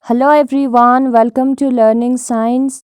Hello everyone, welcome to learning science.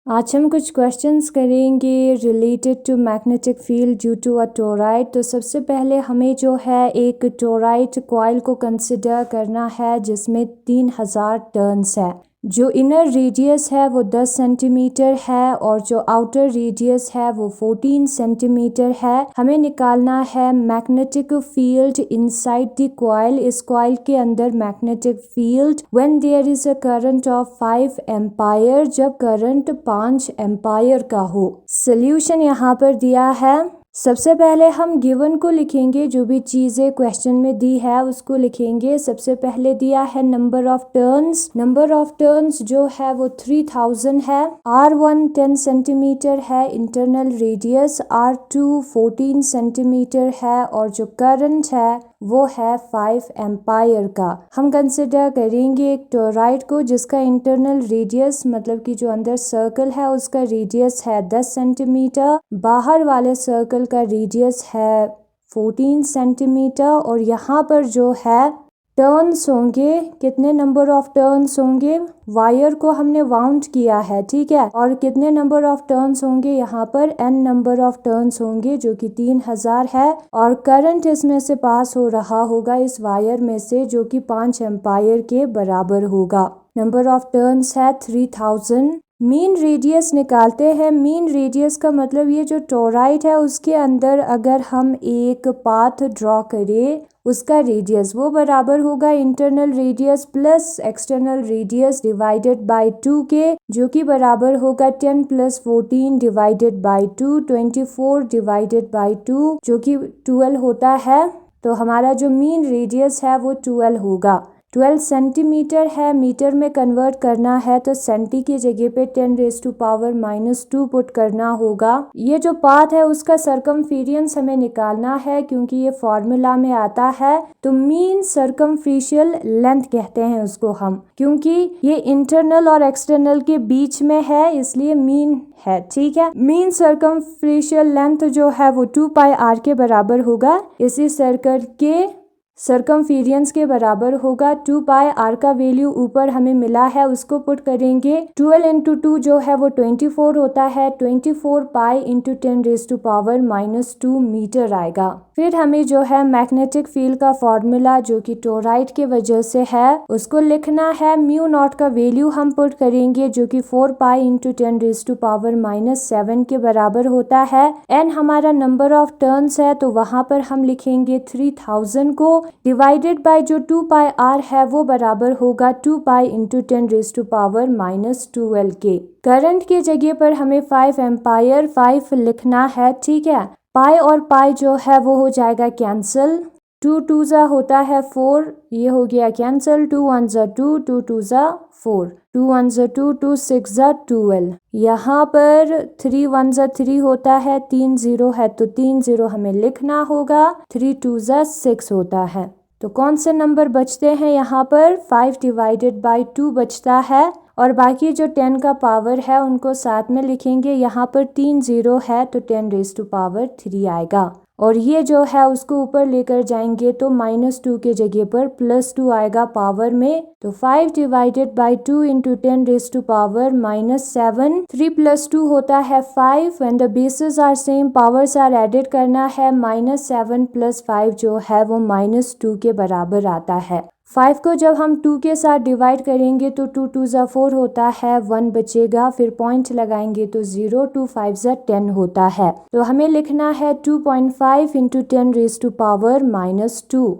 आज हम कुछ क्वेश्चंस करेंगे related to magnetic field due to a toroid. तो सबसे पहले हमें जो है एक टोराइड कॉइल को कंसिडर करना है जिसमें 3000 टर्न्स है। जो इनर रेडियस है वो 10 सेंटीमीटर है और जो आउटर रेडियस है वो 14 सेंटीमीटर है। हमें निकालना है magnetic field inside the coil. इस कॉइल के अंदर magnetic field when there is a current of 5 ampere, जब करंट 5 एम्पायर का हो। सोल्यूशन यहाँ पर दिया है। सबसे पहले हम गिवन को लिखेंगे, जो भी चीज़ें क्वेश्चन में दी है उसको लिखेंगे। सबसे पहले दिया है number of turns. Number of turns जो है वो 3000 है। R1 10 सेंटीमीटर है इंटरनल रेडियस, R2 14 सेंटीमीटर है और जो करंट है वो है 5 एम्पायर का। हम कंसिडर करेंगे एक टोराइड को जिसका इंटरनल रेडियस मतलब कि जो अंदर सर्कल है उसका रेडियस है 10 सेंटीमीटर, बाहर वाले सर्कल का रेडियस है 14 सेंटीमीटर और यहाँ पर जो है टर्न्स होंगे, कितने नंबर ऑफ टर्न्स होंगे, वायर को हमने वाउंड किया है, ठीक है। और कितने नंबर ऑफ टर्न्स होंगे, यहाँ पर n नंबर ऑफ टर्न्स होंगे जो कि 3000 है और करंट इसमें से पास हो रहा होगा इस वायर में से जो कि 5 एम्पायर के बराबर होगा। नंबर ऑफ टर्न्स है 3000। मीन रेडियस निकालते हैं। मीन रेडियस का मतलब ये जो टोराइड है उसके अंदर अगर हम एक पाथ ड्रॉ करें उसका रेडियस वो बराबर होगा internal radius plus external radius divided by 2 के, जो कि बराबर होगा 10 + 14 डिवाइडेड बाय 2, 24 डिवाइडेड बाय 2 जो कि 12 होता है। तो हमारा जो मीन रेडियस है वो 12 होगा। 12 सेंटीमीटर है, मीटर में कन्वर्ट करना है तो सेंटी की जगह पे 10⁻⁻² पुट करना होगा। ये जो पाथ है उसका सरकमफेरेंस हमें निकालना है क्योंकि ये फॉर्मूला में आता है। तो मीन सरकमफेरेंशियल लेंथ कहते हैं उसको हम, क्योंकि ये इंटरनल और एक्सटर्नल के बीच में है इसलिए मीन है, ठीक है। मीन सरकमफेरेंशियल लेंथ जो है वो 2πr के बराबर होगा। इसी सर्कल के सरकमफेरेंस के बराबर होगा। 2πr का वैल्यू ऊपर हमें मिला है उसको पुट करेंगे। 12 × 2 जो है वो 24 होता है। 24π × 10⁻⁻² मीटर आएगा। फिर हमें जो है मैग्नेटिक फील्ड का फॉर्मूला जो कि टोराइड के वजह से है उसको लिखना है। μ0 का वैल्यू हम पुट करेंगे जो कि 4π × 10⁻⁷ के बराबर होता है। n हमारा नंबर ऑफ टर्न्स है तो वहां पर हम लिखेंगे 3000 को डिवाइडेड बाय जो 2πr है वो बराबर होगा 2π × 10⁻⁻12 के। करंट की जगह पर हमें 5 एम्पायर 5 लिखना है, ठीक है। पाई और पाई जो है वो हो जाएगा कैंसिल। 2 2 जा होता है 4, ये हो गया कैंसिल। 2 1 जा 2, 2 2 जा 4, 2 1 जा 2, 2 6 जा 12। यहाँ पर 3 1 जा 3 होता है, 3 0 है तो 3 0 हमें लिखना होगा। 3 2 जा 6 होता है। तो कौन से नंबर बचते हैं यहाँ पर, 5 डिवाइडेड बाय 2 बचता है और बाकी जो 10 का पावर है उनको साथ में लिखेंगे। यहाँ पर 3 0 है तो 10⁻³ आएगा और ये जो है उसको ऊपर लेकर जाएंगे तो -2 के जगह पर +2 आएगा पावर में। तो 5 डिवाइडेड बाय 2 × 10⁻⁻7, 3 + 2 होता है 5। When the bases are same powers are added करना है। -7 + 5 जो है वो -2 के बराबर आता है। 5 को जब हम 2 के साथ डिवाइड करेंगे तो 2 2 जा 4 होता है, 1 बचेगा, फिर पॉइंट लगाएंगे तो 0, 2 5 जा 10 होता है। तो हमें लिखना है 2.5 × 10⁻⁻2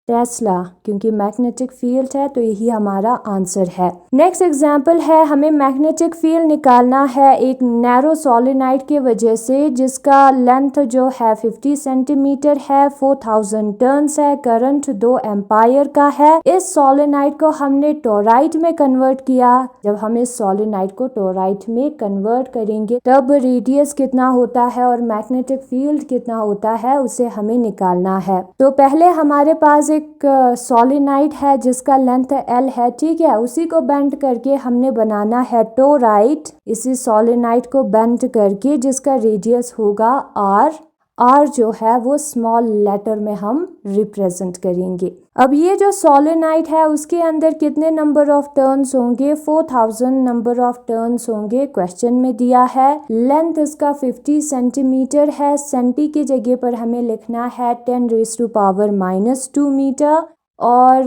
टेस्ला, क्योंकि मैग्नेटिक फील्ड है तो यही हमारा आंसर है। नेक्स्ट एग्जांपल है, हमें मैग्नेटिक फील्ड निकालना है एक नैरो सोलेनाइड के वजह से जिसका लेंथ जो है 50 सेंटीमीटर है, 4000 टर्न्स है, करंट 2 एम्पायर का है। इस सोलेनाइड को हमने टोराइड में कन्वर्ट किया। जब हम इस सोलेनाइड को टोराइड में कन्वर्ट करेंगे तब रेडियस कितना होता है और मैग्नेटिक फील्ड कितना होता है उसे हमें निकालना है। तो पहले हमारे पास एक सोलेनाइड है जिसका लेंथ L है, ठीक है। उसी को बेंड करके हमने बनाना है टोराइड। इसी सोलेनाइड को बेंड करके जिसका रेडियस होगा R, आर जो है वो स्मॉल लेटर में हम रिप्रेजेंट करेंगे। अब ये जो सोलेनाइड है उसके अंदर कितने नंबर ऑफ टर्न्स होंगे? 4000 नंबर ऑफ टर्न्स होंगे, क्वेश्चन में दिया है। लेंथ इसका 50 सेंटीमीटर है, सेंटी की जगह पर हमें लिखना है 10⁻⁻² मीटर, और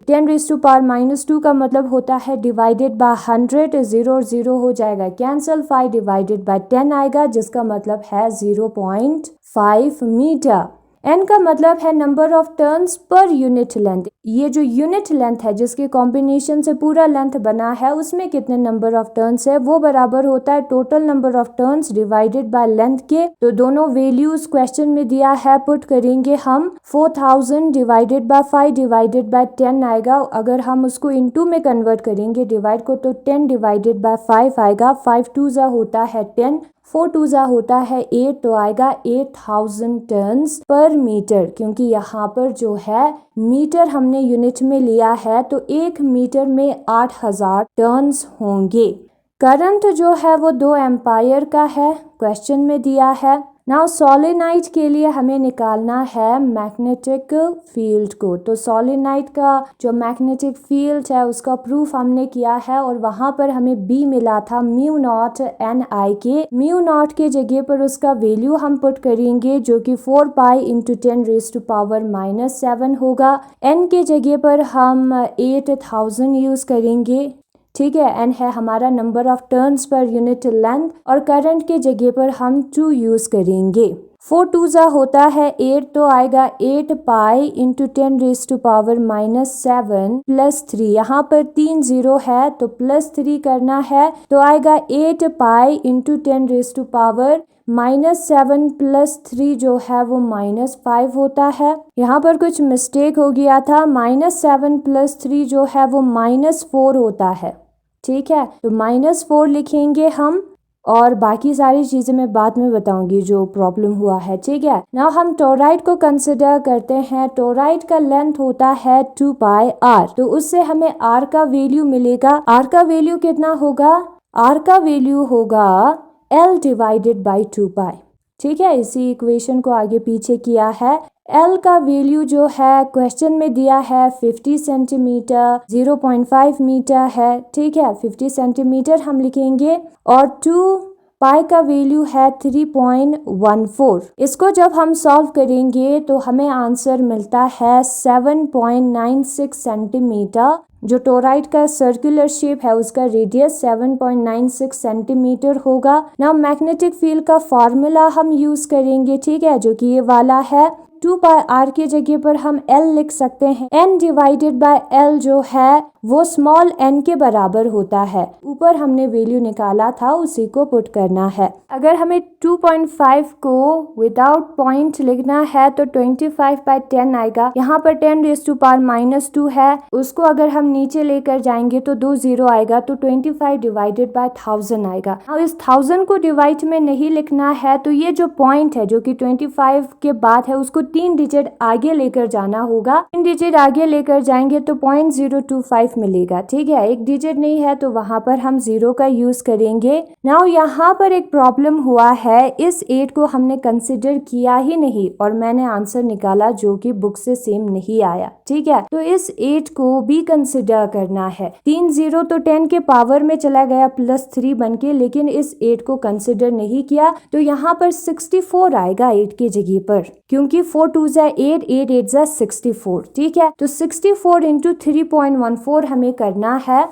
10⁻⁻² का मतलब होता है डिवाइडेड बाय 100, 0 और 0 हो जाएगा कैंसल, 5 डिवाइडेड बाय 10 आएगा जिसका मतलब है 0.5 मीटर। n का मतलब है नंबर ऑफ टर्न्स पर यूनिट लेंथ। ये जो यूनिट लेंथ है जिसके कॉम्बिनेशन से पूरा लेंथ बना है उसमें कितने नंबर ऑफ टर्न्स है वो बराबर होता है total number of turns divided by length के। तो दोनों वैल्यूज क्वेश्चन में दिया है, पुट करेंगे हम। 4000 डिवाइडेड बाय 5 डिवाइडेड बाय 10 आएगा, अगर हम उसको इनटू में कन्वर्ट करेंगे डिवाइड को तो 10 डिवाइडेड बाय 5 आएगा। 5 2 जा होता है 10, 4 2 जा होता है 8, तो आएगा 8000 टर्न्स पर मीटर। क्योंकि यहाँ पर जो है मीटर हमने यूनिट में लिया है तो 1 मीटर में 8000 टर्न्स होंगे। करंट जो है वो 2 एम्पायर का है, क्वेश्चन में दिया है। नाउ सोलेनाइड के लिए हमें निकालना है मैग्नेटिक फील्ड को। तो सोलेनाइड का जो मैग्नेटिक फील्ड है उसका प्रूफ हमने किया है और वहां पर हमें बी मिला था μ0 के। μ0 के जगह पर उसका वैल्यू हम पुट करेंगे जो कि 4 पाई इंटू 10⁻⁻7 होगा। n के जगह पर हम 8000 यूज करेंगे, ठीक है। n है हमारा नंबर ऑफ टर्न्स पर यूनिट लेंथ और करंट के जगह पर हम 2 यूज करेंगे। 4 2 जा होता है 8, तो आएगा 8 पाई इंटू 10⁻⁻7 प्लस 3। यहाँ पर 3 0 है तो प्लस 3 करना है तो आएगा 8 पाई इंटू 10⁻⁻7 प्लस 3 जो है वो -5 होता है। यहाँ पर कुछ मिस्टेक हो गया था, -7 प्लस 3 जो है वो -4 होता है, ठीक है। तो -4 लिखेंगे हम और बाकी सारी चीजें मैं बाद में बताऊंगी जो प्रॉब्लम हुआ है, ठीक है। नाउ हम टोराइड को कंसिडर करते हैं। टोराइड का लेंथ होता है 2 पाई r, तो उससे हमें r का वैल्यू मिलेगा। r का वैल्यू कितना होगा? r का वैल्यू होगा l डिवाइडेड बाई 2 पाई, ठीक है। इसी इक्वेशन को आगे पीछे किया है। L का वैल्यू जो है क्वेश्चन में दिया है 50 सेंटीमीटर, 0.5 मीटर है, ठीक है। 50 सेंटीमीटर हम लिखेंगे और 2 पाई का वैल्यू है 3.14। इसको जब हम सॉल्व करेंगे तो हमें आंसर मिलता है 7.96 सेंटीमीटर। जो टोराइड का सर्कुलर शेप है उसका रेडियस 7.96 सेंटीमीटर होगा। नाउ मैग्नेटिक फील्ड का फॉर्मूला हम यूज करेंगे, ठीक है, जो कि ये वाला है। 2 पाई r के जगह पर हम l लिख सकते हैं। n डिवाइडेड बाय l जो है वो स्मॉल n के बराबर होता है। ऊपर हमने वैल्यू निकाला था उसी को पुट करना है। अगर हमें 2.5 को विदाउट पॉइंट लिखना है तो 25/10 आएगा। यहाँ पर 10⁻⁻2 है, उसको अगर हम नीचे लेकर जाएंगे तो 2 0 आएगा, तो 25 डिवाइडेड बाय 1000 आएगा। अब इस 1000 को डिवाइड में नहीं लिखना है तो ये जो पॉइंट है जो कि 25 के बाद है उसको 3 डिजिट आगे लेकर जाना होगा। 3 डिजिट आगे लेकर जाएंगे तो 0.025 मिलेगा, ठीक है। एक डिजिट नहीं है तो वहां पर हम 0 का यूज करेंगे। नाउ यहाँ पर एक प्रॉब्लम हुआ है, इस 8 को हमने कंसिडर किया ही नहीं और मैंने आंसर निकाला जो कि बुक से सेम नहीं आया, ठीक है। तो इस 8 को भी कंसिडर करना है। 3 0 तो 10 के पावर में चला गया प्लस 3 बन के, लेकिन इस 8 को कंसिडर नहीं किया तो यहाँ पर 64 आएगा 8 के जगह पर, क्योंकि 4 2 जा 8, 8 8 जा 64, ठीक है। तो 64 इंटू 3.14 हमें करना है।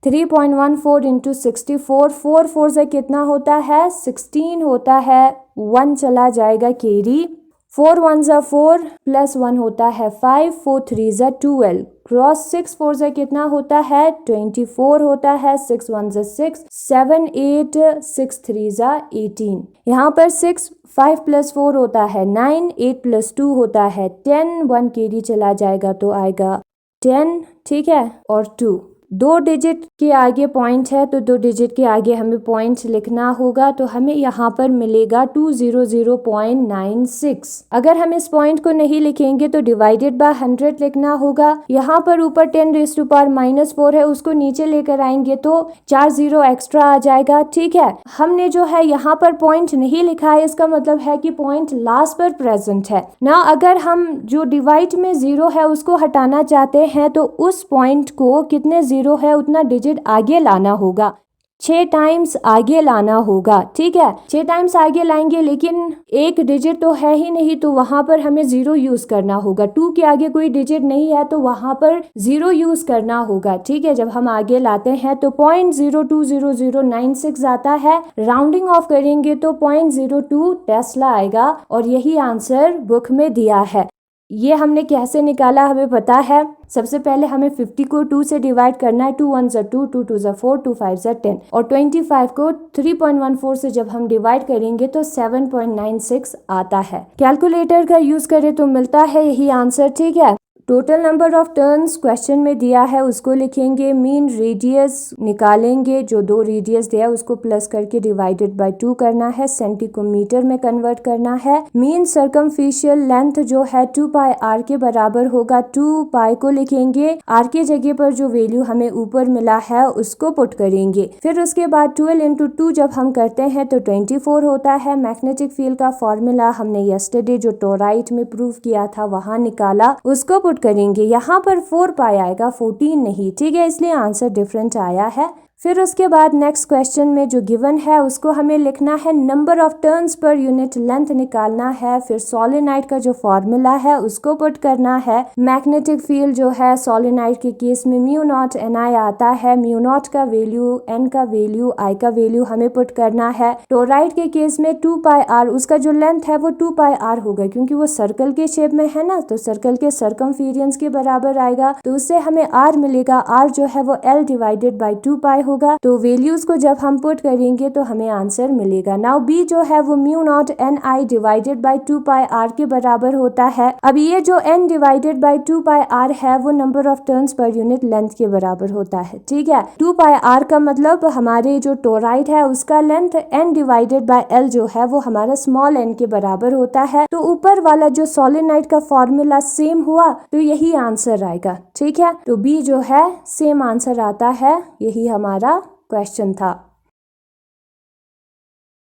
3.14 इंटू 64, 4 4 से कितना होता है? 16 होता है, 1 चला जाएगा कैरी। 4 1 जा 4 प्लस 1 होता है 5, 4 3 जा 12, क्रॉस 6 4 से कितना होता है? 24 होता है, 6 1 जा 6, 7 8 6 3 जा 18। यहाँ पर 6 5 प्लस 4 होता है 9, 8 प्लस 2 होता है 10, 1 कैरी चला जाएगा तो आएगा 10, ठीक है, और 2। 2 डिजिट के आगे पॉइंट है तो 2 डिजिट के आगे हमें पॉइंट लिखना होगा, तो हमें यहाँ पर मिलेगा 200.96। अगर हम इस पॉइंट को नहीं लिखेंगे तो डिवाइडेड बाय 100 लिखना होगा। यहाँ पर ऊपर 10⁻⁻4 है, उसको नीचे लेकर आएंगे तो 4 0 एक्स्ट्रा आ जाएगा। ठीक है, हमने जो है यहाँ पर पॉइंट नहीं लिखा है, इसका मतलब है कि पॉइंट लास्ट पर प्रेजेंट है ना। अगर हम जो डिवाइड में 0 है उसको हटाना चाहते हैं तो उस पॉइंट को कितने 0 है उतना डिजिट आगे लाना होगा, 6 टाइम्स आगे लाना होगा। ठीक है, 6 टाइम्स आगे लाएंगे, लेकिन एक डिजिट तो है ही नहीं तो वहां पर हमें 0 यूज करना होगा। 2 के आगे कोई डिजिट नहीं है तो वहां पर 0 यूज करना होगा। ठीक है, जब हम आगे लाते हैं तो 0.0200096 आता है, राउंडिंग ऑफ करेंगे तो 0.02 टेस्ला आएगा और यही आंसर बुक में दिया है। ये हमने कैसे निकाला हमें पता है। सबसे पहले हमें 50 को 2 से डिवाइड करना है, 2 1 2, 2 2 4, 2 5 10, और 25 को 3.14 से जब हम डिवाइड करेंगे तो 7.96 आता है। कैलकुलेटर का यूज करें तो मिलता है यही आंसर। ठीक है, total number of turns question में दिया है उसको लिखेंगे, मीन रेडियस निकालेंगे, जो 2 रेडियस दिया है उसको प्लस करके डिवाइडेड बाय 2 करना है, सेंटी को मीटर में कन्वर्ट करना है। मीन सर्कमफिशियल लेंथ जो है 2 पाई आर के बराबर होगा, 2 पाई को लिखेंगे, आर के जगह पर जो वैल्यू हमें ऊपर मिला है उसको पुट करेंगे। फिर उसके बाद 12 इंटू 2 जब हम करते हैं तो 24 होता है। मैग्नेटिक फील्ड का फॉर्मूला हमने यस्टरडे जो टोराइट में प्रूव किया था वहां निकाला, उसको पुट करेंगे। यहाँ पर 4 पाई आएगा, 14 नहीं। ठीक है, इसलिए आंसर डिफरेंट आया है। फिर उसके बाद नेक्स्ट क्वेश्चन में जो गिवन है उसको हमें लिखना है, नंबर ऑफ टर्न्स पर यूनिट लेंथ निकालना है। फिर सोलेनाइड का जो फॉर्मूला है उसको पुट करना है। मैग्नेटिक फील्ड जो है सोलेनाइड के केस में μ0 Ni आता है, μ0 का वैल्यू, n का वैल्यू, I का वैल्यू हमें पुट करना है। टोराइड के केस में 2 पाई आर, उसका जो लेंथ है वो 2 पाई आर होगा क्योंकि वो सर्कल के शेप में है ना, तो सर्कल के सर्कमफेरेंस के बराबर आएगा, तो उससे हमें आर मिलेगा। आर जो है वो L डिवाइडेड बाई 2 पाई होगा। तो वैल्यूज को जब हम पुट करेंगे तो हमें आंसर मिलेगा। नाउ बी जो है वो μ0 Ni divided by 2 pi r के बराबर होता है। अब ये जो n divided by 2 pi r है वो नंबर ऑफ टर्न्स पर यूनिट लेंथ के बराबर होता है। ठीक है, 2 पाई आर का मतलब हमारे जो टोराइड है उसका length n divided by L जो है वो हमारा स्मॉल n के बराबर होता है। तो ऊपर वाला जो सोलेनाइड का फॉर्मूला सेम हुआ तो यही आंसर आएगा। ठीक है, तो बी जो है सेम आंसर आता है, यही हमारा क्वेश्चन था।